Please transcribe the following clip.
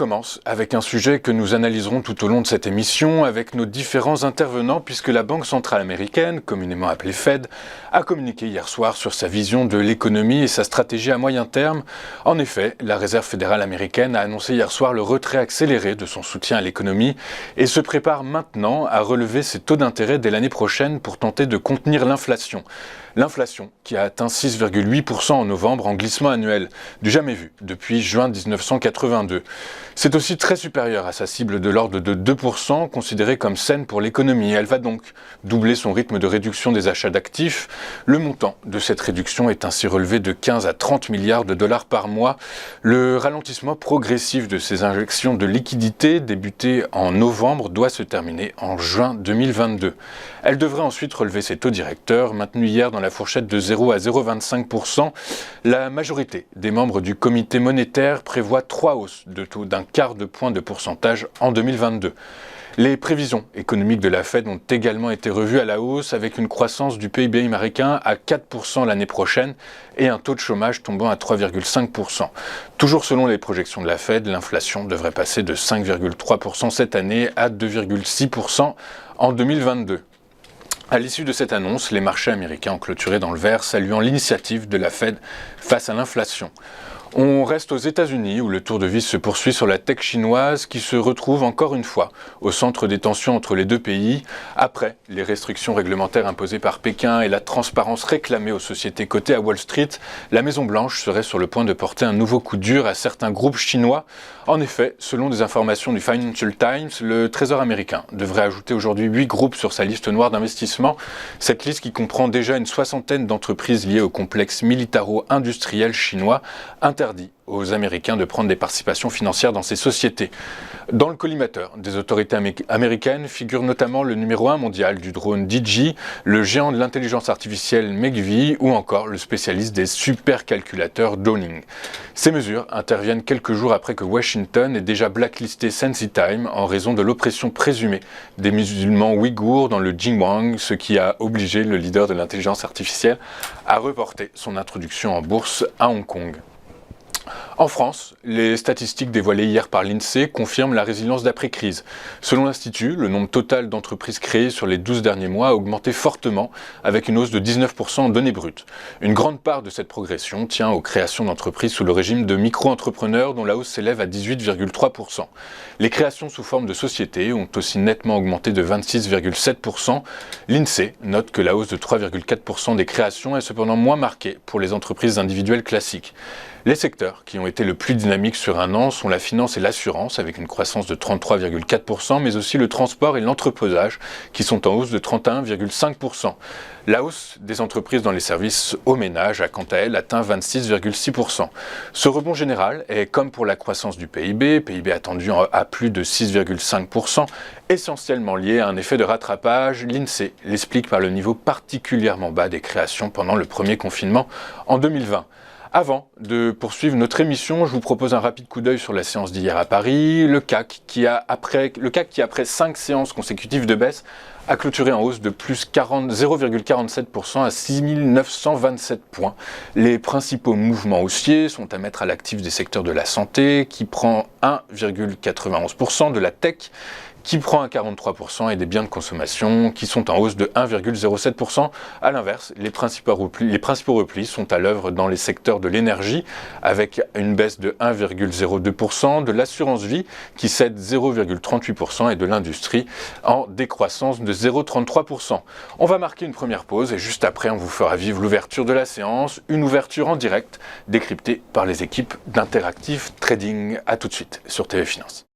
commence avec un sujet que nous analyserons tout au long de cette émission avec nos différents intervenants puisque la Banque centrale américaine, communément appelée Fed, a communiqué hier soir sur sa vision de l'économie et sa stratégie à moyen terme. En effet, la Réserve fédérale américaine a annoncé hier soir le retrait accéléré de son soutien à l'économie et se prépare maintenant à relever ses taux d'intérêt dès l'année prochaine pour tenter de contenir l'inflation. L'inflation qui a atteint 6,8% en novembre en glissement annuel, du jamais vu depuis juin 1982. C'est aussi très supérieur à sa cible de l'ordre de 2%, considérée comme saine pour l'économie. Elle va donc doubler son rythme de réduction des achats d'actifs. Le montant de cette réduction est ainsi relevé de 15 à 30 milliards de dollars par mois. Le ralentissement progressif de ces injections de liquidités, débuté en novembre, doit se terminer en juin 2022. Elle devrait ensuite relever ses taux directeurs, maintenus hier dans la fourchette de 0 à 0,25%. La majorité des membres du comité monétaire prévoit 3 hausses de taux d'un quart de point de pourcentage en 2022. Les prévisions économiques de la Fed ont également été revues à la hausse avec une croissance du PIB américain à 4% l'année prochaine et un taux de chômage tombant à 3,5%. Toujours selon les projections de la Fed, l'inflation devrait passer de 5,3% cette année à 2,6% en 2022. À l'issue de cette annonce, les marchés américains ont clôturé dans le vert, saluant l'initiative de la Fed face à l'inflation. On reste aux États-Unis où le tour de vis se poursuit sur la tech chinoise qui se retrouve encore une fois au centre des tensions entre les deux pays après les restrictions réglementaires imposées par Pékin et la transparence réclamée aux sociétés cotées à Wall Street. La Maison-Blanche serait sur le point de porter un nouveau coup dur à certains groupes chinois. En effet, selon des informations du Financial Times, le Trésor américain devrait ajouter aujourd'hui 8 groupes sur sa liste noire d'investissement. Cette liste qui comprend déjà une soixantaine d'entreprises liées au complexe militaro-industriel chinois interdit aux Américains de prendre des participations financières dans ces sociétés. Dans le collimateur des autorités américaines figure notamment le numéro 1 mondial du drone DJI, le géant de l'intelligence artificielle Megvii ou encore le spécialiste des supercalculateurs Downing. Ces mesures interviennent quelques jours après que Washington ait déjà blacklisté SensiTime en raison de l'oppression présumée des musulmans ouïghours dans le Xinjiang, ce qui a obligé le leader de l'intelligence artificielle à reporter son introduction en bourse à Hong Kong. En France, les statistiques dévoilées hier par l'INSEE confirment la résilience d'après-crise. Selon l'Institut, le nombre total d'entreprises créées sur les 12 derniers mois a augmenté fortement, avec une hausse de 19% en données brutes. Une grande part de cette progression tient aux créations d'entreprises sous le régime de micro-entrepreneurs, dont la hausse s'élève à 18,3%. Les créations sous forme de sociétés ont aussi nettement augmenté de 26,7%. L'INSEE note que la hausse de 3,4% des créations est cependant moins marquée pour les entreprises individuelles classiques. Les secteurs qui ont été le plus dynamiques sur un an sont la finance et l'assurance avec une croissance de 33,4%, mais aussi le transport et l'entreposage qui sont en hausse de 31,5%. La hausse des entreprises dans les services aux ménages a quant à elle atteint 26,6%. Ce rebond général est, comme pour la croissance du PIB attendu à plus de 6,5%, essentiellement lié à un effet de rattrapage. L'INSEE l'explique par le niveau particulièrement bas des créations pendant le premier confinement en 2020. Avant de poursuivre notre émission, je vous propose un rapide coup d'œil sur la séance d'hier à Paris. Le CAC qui après 5 séances consécutives de baisse a clôturé en hausse de plus 0,47% à 6927 points. Les principaux mouvements haussiers sont à mettre à l'actif des secteurs de la santé qui prend 1,91%, de la tech qui prend à 43% et des biens de consommation qui sont en hausse de 1,07%. À l'inverse, les principaux replis sont à l'œuvre dans les secteurs de l'énergie avec une baisse de 1,02%, de l'assurance vie qui cède 0,38% et de l'industrie en décroissance de 0,33%. On va marquer une première pause et juste après on vous fera vivre l'ouverture de la séance, une ouverture en direct décryptée par les équipes d'Interactive Trading. À tout de suite sur TV Finance.